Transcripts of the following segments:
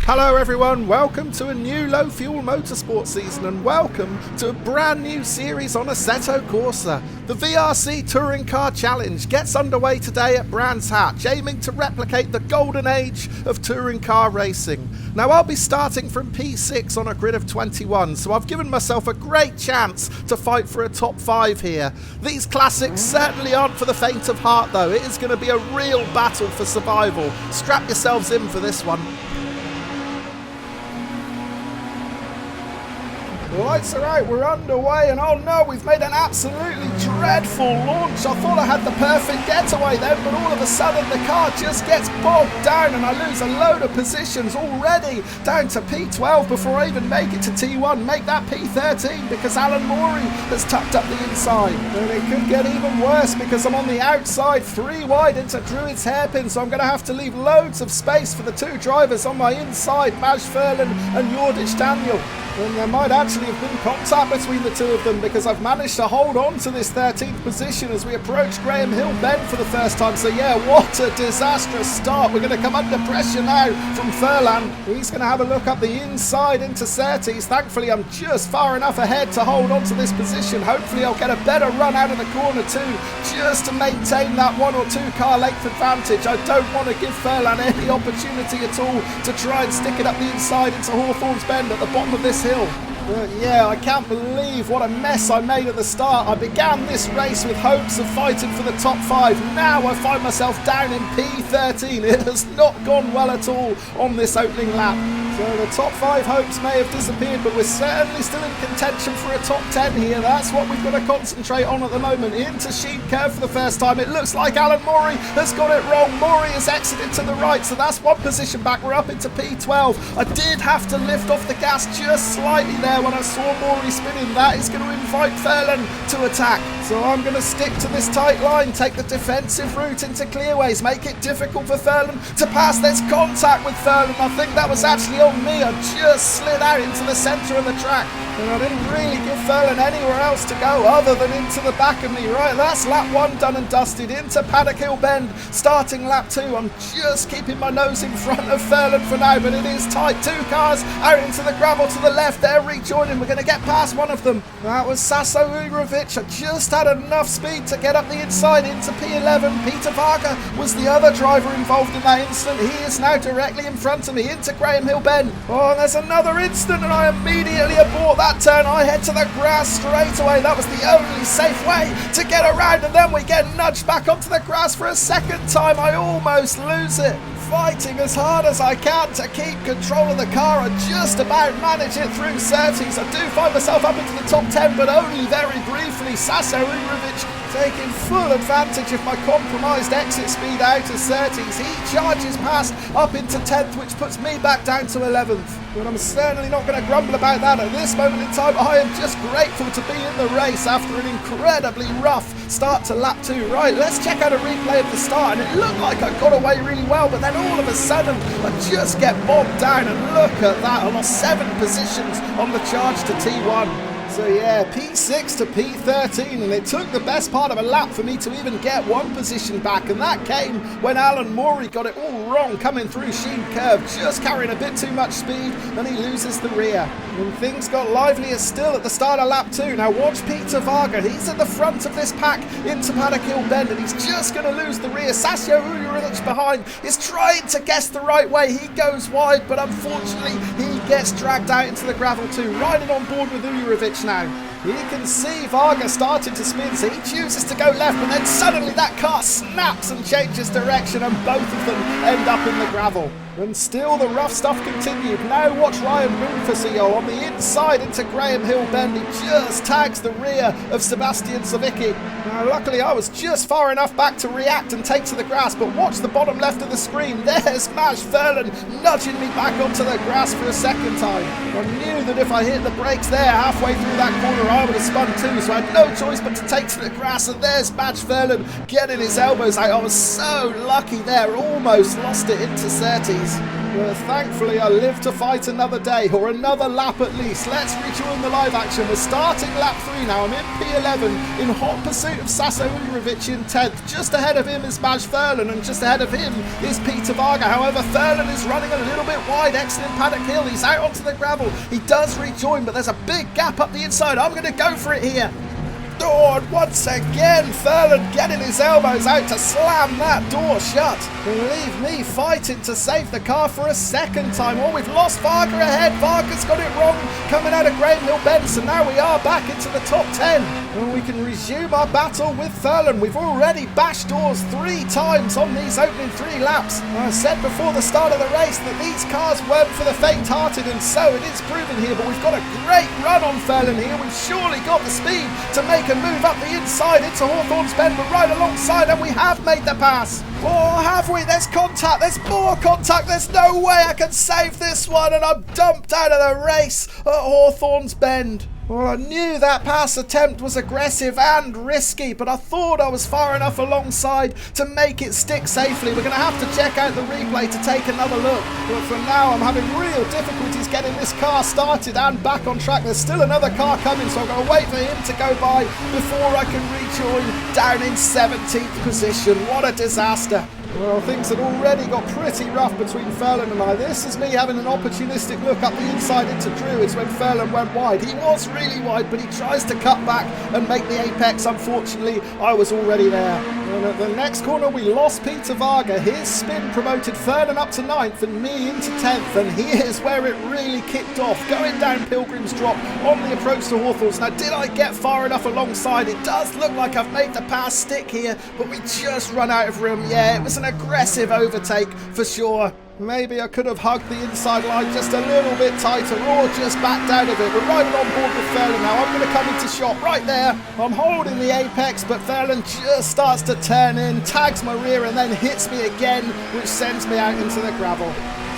Hello everyone, welcome to a new Low Fuel Motorsport season and welcome to a brand new series on Assetto Corsa. The VRC Touring Car Challenge gets underway today at Brands Hatch, aiming to replicate the golden age of touring car racing. Now I'll be starting from P6 on a grid of 21, so I've given myself a great chance to fight for a top 5 here. These classics certainly aren't for the faint of heart though, it is going to be a real battle for survival. Strap yourselves in for this one. Lights are out, we're underway, and oh no, we've made an absolutely dreadful launch. I thought I had the perfect getaway then, but all of a sudden the car just gets bogged down and I lose a load of positions already, down to P12 before I even make it to T1, make that P13 because Alan Morey has tucked up the inside. And it could get even worse because I'm on the outside, 3 wide into Druid's hairpin, so I'm going to have to leave loads of space for the 2 drivers on my inside, Maj Furlan and Yordich Daniel. And there might actually have been contact between the 2 of them because I've managed to hold on to this 13th position as we approach Graham Hill Bend for the first time. So yeah, what a disastrous start. We're going to come under pressure now from Furlan. He's going to have a look up the inside into Surtees. Thankfully, I'm just far enough ahead to hold on to this position. Hopefully, I'll get a better run out of the corner too, just to maintain that 1 or 2 car length advantage. I don't want to give Furlan any opportunity at all to try and stick it up the inside into Hawthorne's Bend at the bottom of this hill. Yeah, I can't believe what a mess I made at the start. I began this race with hopes of fighting for the top 5. Now I find myself down in P13. It has not gone well at all on this opening lap. So the top 5 hopes may have disappeared, but we're certainly still in contention for a top 10 here. That's what we've got to concentrate on at the moment. Into Sheep Curve for the first time. It looks like Alan Morey has got it wrong. Morey has exited to the right, so that's 1 position back. We're up into P12. I did have to lift off the gas just slightly there when I saw Morey spinning. That is going to invite Furlan to attack. So I'm going to stick to this tight line, take the defensive route into clearways, make it difficult for Furlan to pass. There's contact with Furlan. I think that was actually on me. I just slid out into the centre of the track and I didn't really give Furlan anywhere else to go other than into the back of me. Right, that's lap 1 done and dusted. Into Paddock Hill Bend, starting lap 2. I'm just keeping my nose in front of Furlan for now, but it is tight. 2 cars out into the gravel to the left. They're rejoining. We're going to get past one of them. That was Sasso Urovic. I just had enough speed to get up the inside into P11. Peter Varga was the other driver involved in that incident. He is now directly in front of me into Graham Hill Bend. Oh, there's another incident and I immediately abort that turn. I head to the grass straight away. That was the only safe way to get around, and then we get nudged back onto the grass for a second time. I almost lose it. Fighting as hard as I can to keep control of the car. I just about manage it through Surtees. I do find myself up into the top 10, but only very briefly. Sasso Urovic taking full advantage of my compromised exit speed out of Surtees. He charges past up into 10th, which puts me back down to 11th. But I'm certainly not going to grumble about that at this moment in time. I am just grateful to be in the race after an incredibly rough start to lap 2. Right, let's check out a replay of the start, and it looked like I got away really well, but then all of a sudden I just get bogged down, and look at that, I lost 7 positions on the charge to T1. So yeah, P6 to P13, and it took the best part of a lap for me to even get 1 position back, and that came when Alan Morey got it all wrong coming through Sheen Curve, just carrying a bit too much speed, and he loses the rear. And things got livelier still at the start of lap 2. Now watch Peter Varga, he's at the front of this pack into Paddock Hill Bend, and he's just going to lose the rear. Sasso Urovic behind is trying to guess the right way. He goes wide, but unfortunately he gets dragged out into the gravel too, riding on board with Urovic now. You can see Varga starting to spin, so he chooses to go left, but then suddenly that car snaps and changes direction, and both of them end up in the gravel. And still the rough stuff continued. Now watch Ryan Moonfusio on the inside into Graham Hill Bend. He just tags the rear of Sebastian Savicki. Now luckily I was just far enough back to react and take to the grass, but watch the bottom left of the screen. There's Maj Furlan nudging me back onto the grass for a second time. I knew that if I hit the brakes there halfway through that corner I would have spun too, so I had no choice but to take to the grass, and there's Maj Furlan getting his elbows out. I was so lucky there, almost lost it into Surtees. days. But thankfully I live to fight another day, or another lap at least. Let's rejoin the live action. We're starting lap 3 now. I'm in P11 in hot pursuit of Sasso Uljerovic in 10th. Just ahead of him is Maj Thurlan, and just ahead of him is Peter Varga. However, Thurlan is running a little bit wide, exiting Paddock Hill. He's out onto the gravel. He does rejoin, but there's a big gap up the inside. I'm going to go for it here. Oh, and once again, Thurlan getting his elbows out to slam that door shut. Leave me fighting to save the car for a second time. Oh, we've lost Varga ahead. Varga's got it wrong coming out of Graham Hill Bend. So now we are back into the top 10. And we can resume our battle with Thurlan. We've already bashed doors 3 times on these opening 3 laps. I said before the start of the race that these cars weren't for the faint-hearted, and so it is proven here. But we've got a great run on Thurlan here. We've surely got the speed to make a move up the inside into Hawthorne's Bend. We're right alongside, and we have made the pass. Oh, have we? There's contact. There's more contact. There's no way I can save this one, and I'm dumped out of the race at Hawthorne's Bend. Well, I knew that pass attempt was aggressive and risky, but I thought I was far enough alongside to make it stick safely. We're going to have to check out the replay to take another look. But for now, I'm having real difficulties getting this car started and back on track. There's still another car coming, so I'm going to wait for him to go by before I can rejoin down in 17th position. What a disaster. Well, things had already got pretty rough between Thurlan and I. This is me having an opportunistic look up the inside into Druids when Thurlan went wide. He was really wide, but he tries to cut back and make the apex. Unfortunately, I was already there. And at the next corner, we lost Peter Varga. His spin promoted Thurlan up to 9th and me into 10th. And here's where it really kicked off. Going down Pilgrim's Drop on the approach to Hawthorne's. Now, did I get far enough alongside? It does look like I've made the pass stick here, but we just run out of room. Yeah, it was an aggressive overtake for sure. Maybe I could have hugged the inside line just a little bit tighter, or just backed out of it. We're riding on board with Thurlan now. I'm going to come into shot right there. I'm holding the apex, but Thurlan just starts to turn in, tags my rear, and then hits me again, which sends me out into the gravel.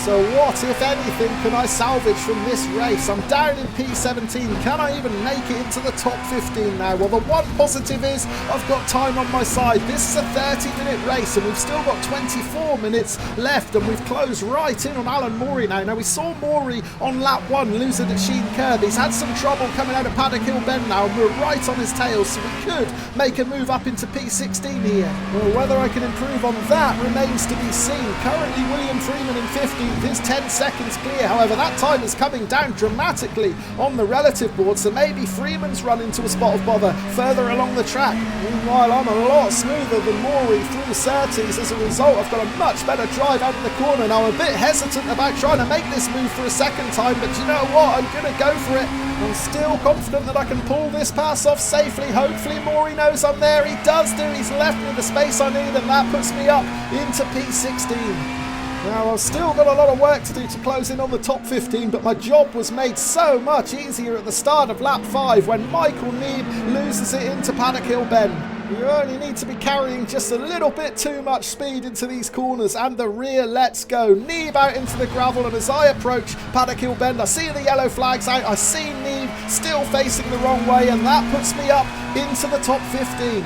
So what, if anything, can I salvage from this race? I'm down in P17. Can I even make it into the top 15 now? Well, the one positive is I've got time on my side. This is a 30-minute race, and we've still got 24 minutes left, and we've closed right in on Alan Morey now. Now, we saw Morey on lap 1 lose it at Sheen Curb. He's had some trouble coming out of Paddock Hill Bend now, and we're right on his tail, so we could make a move up into P16 here. Well, whether I can improve on that remains to be seen. Currently, William Freeman in 15th is 10 seconds clear. However, that time is coming down dramatically on the relative board, so maybe Freeman's run into a spot of bother further along the track. Meanwhile, I'm a lot smoother than Morey through Surtees. As a result, I've got a much better drive out of the corner. Now, I'm a bit hesitant about trying to make this move for a second time, but you know what? I'm going to go for it. I'm still confident that I can pull this pass off safely. Hopefully, Morey knows I'm there. He does do. He's left me the space I need, and that puts me up into P16. Now, I've still got a lot of work to do to close in on the top 15, but my job was made so much easier at the start of lap 5 when Michael Neeb loses it into Paddock Hill Bend. You only need to be carrying just a little bit too much speed into these corners, and the rear lets go. Neeb out into the gravel, and as I approach Paddock Hill Bend, I see the yellow flags out. I see Neeb still facing the wrong way, and that puts me up into the top 15.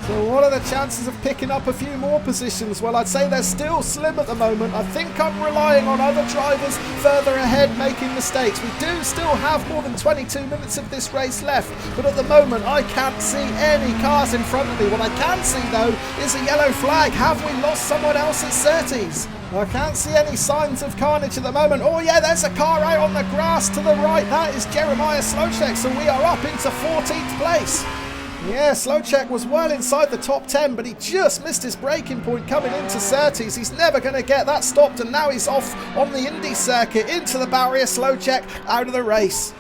So what are the chances of picking up a few more positions? Well, I'd say they're still slim at the moment. I think I'm relying on other drivers further ahead making mistakes. We do still have more than 22 minutes of this race left, but at the moment I can't see any cars in front of me. What I can see though is a yellow flag. Have we lost someone else at Surtees? I can't see any signs of carnage at the moment. Oh yeah, there's a car out on the grass to the right. That is Jeremiah Slowcheck, so we are up into 14th place. Yeah, Slowcheck was well inside the top 10, but he just missed his braking point coming into Surtees. He's never going to get that stopped, and now he's off on the Indy circuit into the barrier. Slowcheck out of the race.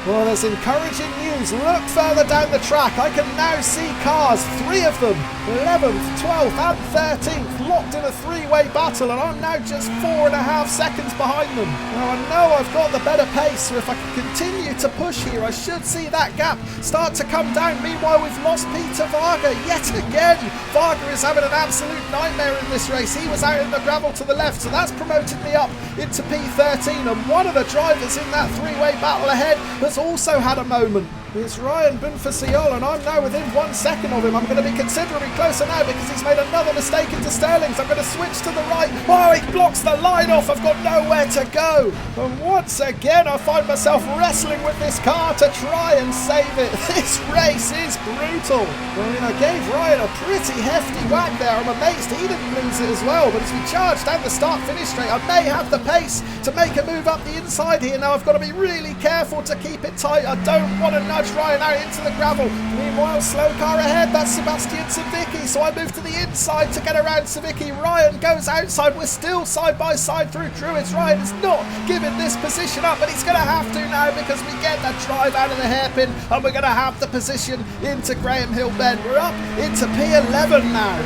Well, there's encouraging news. Look further down the track. I can now see cars, 3 of them, 11th, 12th and 13th, locked in a 3-way battle, and I'm now just 4.5 seconds behind them. Now, I know I've got the better pace, so if I can continue to push here, I should see that gap start to come down. Meanwhile, we've lost Peter Varga yet again. Varga is having an absolute nightmare in this race. He was out in the gravel to the left, so that's promoted me up into P13, and one of the drivers in that 3-way battle ahead has also had a moment. It's Ryan Bunfasiol, and I'm now within 1 second of him. I'm going to be considerably closer now because he's made another mistake into Sterling's. I'm going to switch to the right. Oh, he blocks the line off. I've got nowhere to go. And once again, I find myself wrestling with this car to try and save it. This race is brutal. I mean, I gave Ryan a pretty hefty whack there. I'm amazed he didn't lose it as well. But as we charge down the start-finish straight, I may have the pace to make a move up the inside here. Now, I've got to be really careful to keep it tight. I don't want to nudge Ryan out into the gravel. Meanwhile, slow car ahead, that's Sebastian Savicki, so I move to the inside to get around Savicki. Ryan goes outside. We're still side by side through Druids. Ryan is not giving this position up, but he's going to have to now because we get that drive out of the hairpin and we're going to have the position into Graham Hill Bend. We're up into P11 now.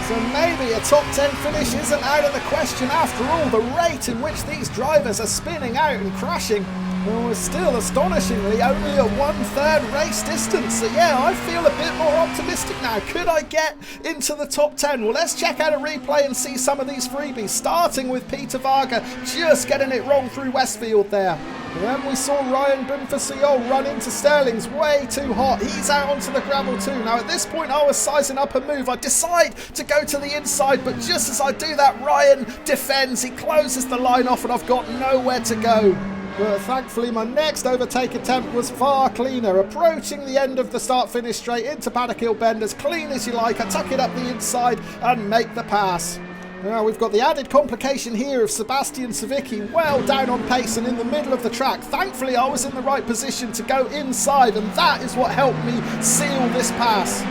So maybe a top 10 finish isn't out of the question after all. The rate in which these drivers are spinning out and crashing, well, we're still astonishingly only a 1/3 race distance. So yeah, I feel a bit more optimistic now. Could I get into the top 10? Well, let's check out a replay and see some of these freebies, starting with Peter Varga just getting it wrong through Westfield there. And then we saw Ryan Bunfasiol run into Sterling's, way too hot. He's out onto the gravel too. Now at this point I was sizing up a move. I decide to go to the inside, but just as I do that, Ryan defends. He closes the line off and I've got nowhere to go. But thankfully my next overtake attempt was far cleaner, approaching the end of the start-finish straight into Paddock Hill Bend as clean as you like. I tuck it up the inside and make the pass. Now we've got the added complication here of Sebastian Savicki well down on pace and in the middle of the track. Thankfully I was in the right position to go inside, and that is what helped me seal this pass.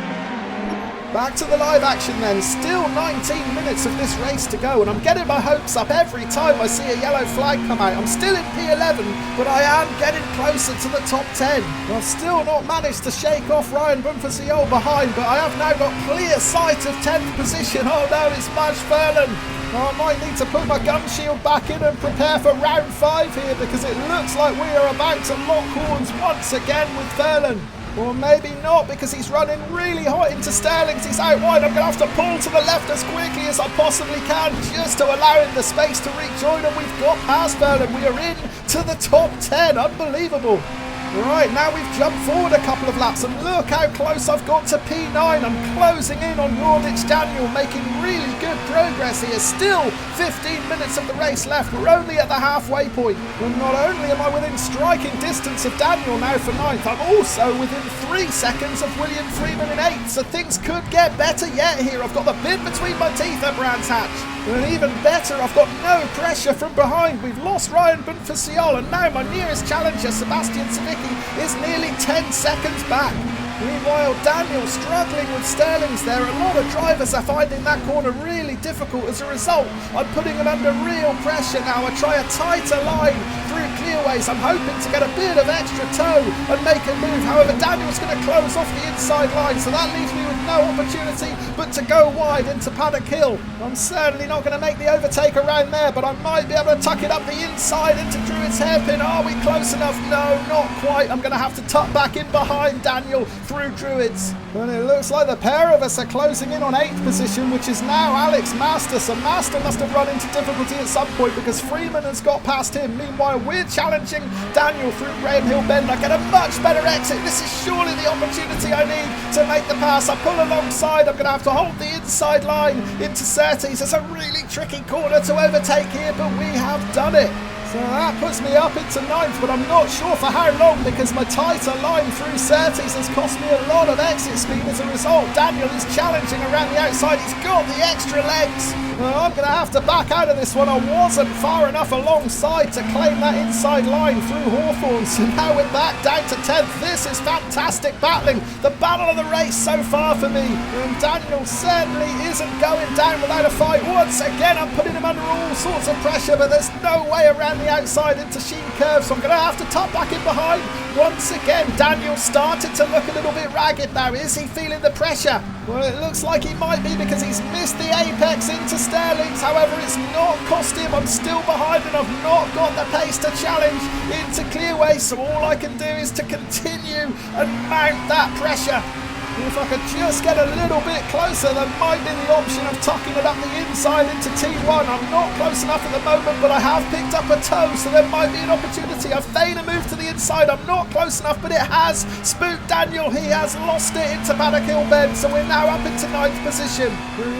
Back to the live action then. Still 19 minutes of this race to go, and I'm getting my hopes up every time I see a yellow flag come out. I'm still in P11, but I am getting closer to the top 10. I've still not managed to shake off Ryan Bunfasiol behind, but I have now got clear sight of 10th position. Oh no, it's Maj Furlan. Oh, I might need to put my gum shield back in and prepare for round 5 here, because it looks like we are about to lock horns once again with Furlan. Or maybe not, because he's running really hot into Sterling's. He's out wide. I'm going to have to pull to the left as quickly as I possibly can just to allow him the space to rejoin, and we've got past Furlan. We are in to the top 10. Unbelievable. Right, now we've jumped forward a couple of laps, and look how close I've got to P9. I'm closing in on Nordic Daniel, making really good progress here. Still 15 minutes of the race left. We're only at the halfway point. And not only am I within striking distance of Daniel now for 9th, I'm also within 3 seconds of William Freeman in 8th. So things could get better yet here. I've got the bit between my teeth at Brands Hatch. And even better, I've got no pressure from behind. We've lost Ryan Bunfasiol, and now my nearest challenger, Sebastian Savicki, is nearly 10 seconds back. Meanwhile, Daniel struggling with Sterling's there. A lot of drivers are finding that corner really difficult. As a result, I'm putting them under real pressure now. I try a tighter line through clearways. I'm hoping to get a bit of extra toe and make a move. However, Daniel's going to close off the inside line, so that leaves me with no opportunity but to go wide into Paddock Hill. I'm certainly not going to make the overtake around there, but I might be able to tuck it up the inside into Druid's hairpin. Are we close enough? No, not quite. I'm going to have to tuck back in behind Daniel through Druids. And it looks like the pair of us are closing in on 8th position, which is now Alex Master. So Master must have run into difficulty at some point because Freeman has got past him. Meanwhile, we're challenging Daniel through Graham Hill Bend. I get a much better exit. This is surely the opportunity I need to make the pass. I pull alongside. I'm going to have to hold the inside line into Surtees. It's a really tricky corner to overtake here, but we have done it. So that puts me up into 9th, but I'm not sure for how long because my tighter line through Surtees has cost me a lot of exit speed. As a result, Daniel is challenging around the outside. He's got the extra legs. I'm going to have to back out of this one. I wasn't far enough alongside to claim that inside line through Hawthorne. So now we're back down to 10th. This is fantastic battling. The battle of the race so far for me. And Daniel certainly isn't going down without a fight. Once again, I'm putting him under all sorts of pressure, but there's no way around the outside into Sheen Curve, so I'm going to have to tuck back in behind. Once again, Daniel started to look a little bit ragged now. Is he feeling the pressure? Well, it looks like he might be because he's missed the apex into Sterling's. However, it's not cost him. I'm still behind and I've not got the pace to challenge into Clearway, so all I can do is to continue and mount that pressure. If I could just get a little bit closer, there might be the option of tucking it up the inside into T1. I'm not close enough at the moment, but I have picked up a toe, so there might be an opportunity. I've made a move to the inside. I'm not close enough, but it has spooked Daniel. He has lost it into Paddock Hill Bend, so we're now up into 9th position.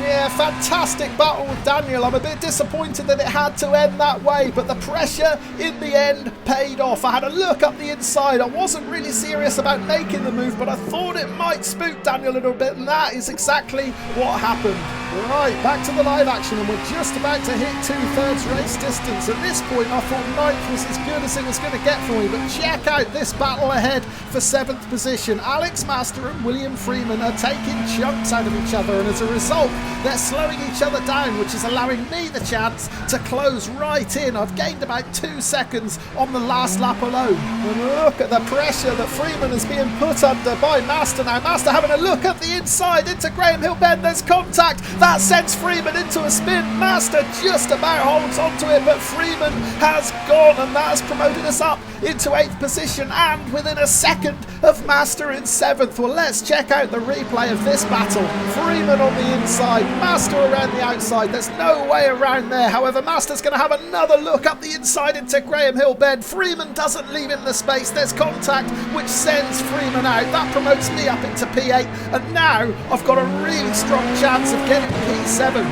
Yeah, fantastic battle with Daniel. I'm a bit disappointed that it had to end that way, but the pressure in the end paid off. I had a look up the inside. I wasn't really serious about making the move, but I thought it might spook Daniel a little bit, and that is exactly what happened. Right, back to the live action, and we're just about to hit 2/3 race distance. At this point, I thought 9th was as good as it was going to get for me, but check out this battle ahead for 7th position. Alex Master and William Freeman are taking chunks out of each other, and as a result, they're slowing each other down, which is allowing me the chance to close right in. I've gained about 2 seconds on the last lap alone. And look at the pressure that Freeman is being put under by Master now. Master having a look at the inside into Graham Hill Bend. There's contact. That sends Freeman into a spin. Master just about holds onto it, but Freeman has gone, and that has promoted us up into 8th position, and within a second of Master in 7th. Well, let's check out the replay of this battle. Freeman on the inside, Master around the outside. There's no way around there. However, Master's going to have another look up the inside into Graham Hill Bend. Freeman doesn't leave him the space. There's contact, which sends Freeman out. That promotes me up into P8, and now I've got a really strong chance of getting P7.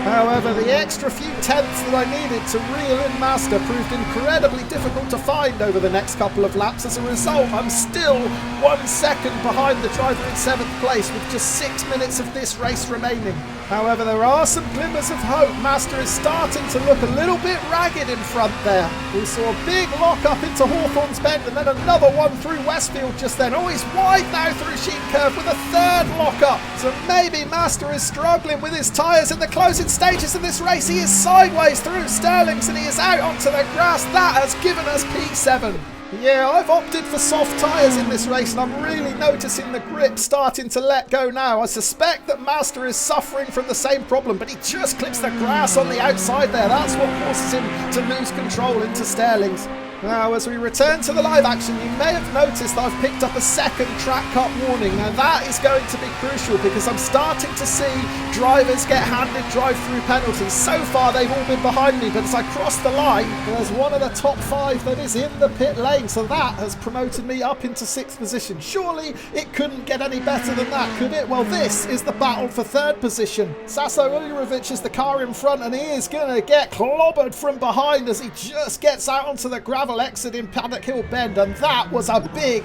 However, the extra few tenths that I needed to reel in Master proved incredibly difficult to find over the next couple of laps. As a result, I'm still 1 second behind the driver in 7th place with just 6 minutes of this race remaining. However, there are some glimmers of hope. Master is starting to look a little bit ragged in front there. We saw a big lock up into Hawthorne's Bend, and then another one through Westfield just then. Oh, he's wide now through Sheep Curve with a 3rd lock up. So maybe Master is struggling with his tyres in the closing stages of this race. He is sideways through Sterling's, and he is out onto the grass. That has given us P7. Yeah, I've opted for soft tyres in this race, and I'm really noticing the grip starting to let go now. I suspect that Master is suffering from the same problem, but he just clips the grass on the outside there. That's what causes him to lose control into Sterling's. Now, as we return to the live action, you may have noticed that I've picked up a 2nd track cut warning. Now, that is going to be crucial because I'm starting to see drivers get handed drive-through penalties. So far, they've all been behind me, but as I cross the line, there's one of the top 5 that is in the pit lane. So that has promoted me up into 6th position. Surely it couldn't get any better than that, could it? Well, this is the battle for 3rd position. Sasso Uljerovic is the car in front, and he is going to get clobbered from behind as he just gets out onto the gravel exit in Paddock Hill Bend, and that was a big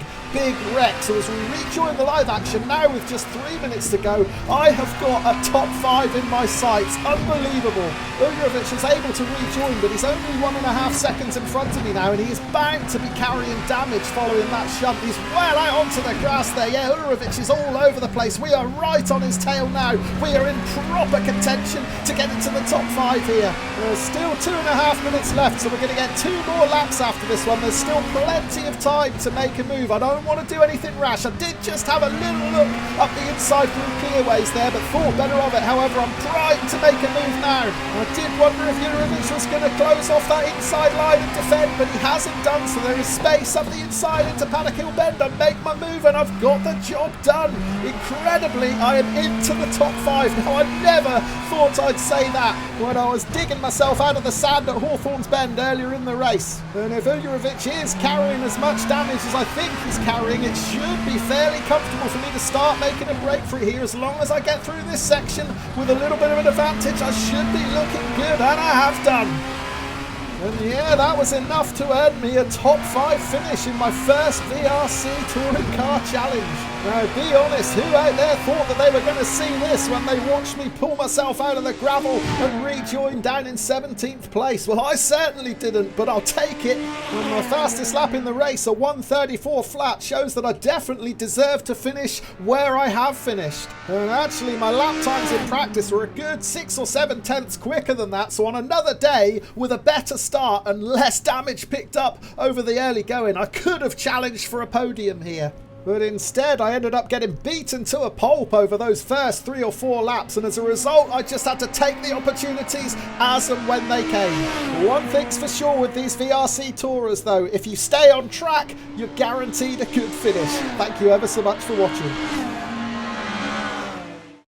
wreck. So as we rejoin the live action now with just 3 minutes to go, I have got a top 5 in my sights. Unbelievable. Uljerovic is able to rejoin, but he's only 1.5 seconds in front of me now, and he is bound to be carrying damage following that shunt. He's well out onto the grass there. Yeah, Uljerovic is all over the place. We are right on his tail now. We are in proper contention to get into the top 5 here. There's still 2.5 minutes left, so we're going to get 2 more laps after this one. There's still plenty of time to make a move. I don't want to do anything rash. I did just have a little look up the inside through clearways there, but thought better of it. However, I'm primed to make a move now. I did wonder if Uljerovic was going to close off that inside line and defend, but he hasn't done so. There is space up the inside into Paddock Hill Bend. I make my move and I've got the job done. Incredibly, I am into the top 5. Now, I never thought I'd say that when I was digging myself out of the sand at Hawthorne's Bend earlier in the race. And if Uljerovic is carrying as much damage as I think he's carrying, it should be fairly comfortable for me to start making a break for it here. As long as I get through this section with a little bit of an advantage, I should be looking good, and I have done. And yeah, that was enough to earn me a top 5 finish in my first VRC Touring Car Challenge. Now, be honest, who out there thought that they were going to see this when they watched me pull myself out of the gravel and rejoin down in 17th place? Well, I certainly didn't, but I'll take it. And my fastest lap in the race, a 1:34 flat, shows that I definitely deserve to finish where I have finished. And actually, my lap times in practice were a good 6 or 7 tenths quicker than that, so on another day, with a better start and less damage picked up over the early going, I could have challenged for a podium here. But instead, I ended up getting beaten to a pulp over those first 3 or 4 laps, and as a result, I just had to take the opportunities as and when they came. One thing's for sure with these VRC Tourers, though, if you stay on track, you're guaranteed a good finish. Thank you ever so much for watching.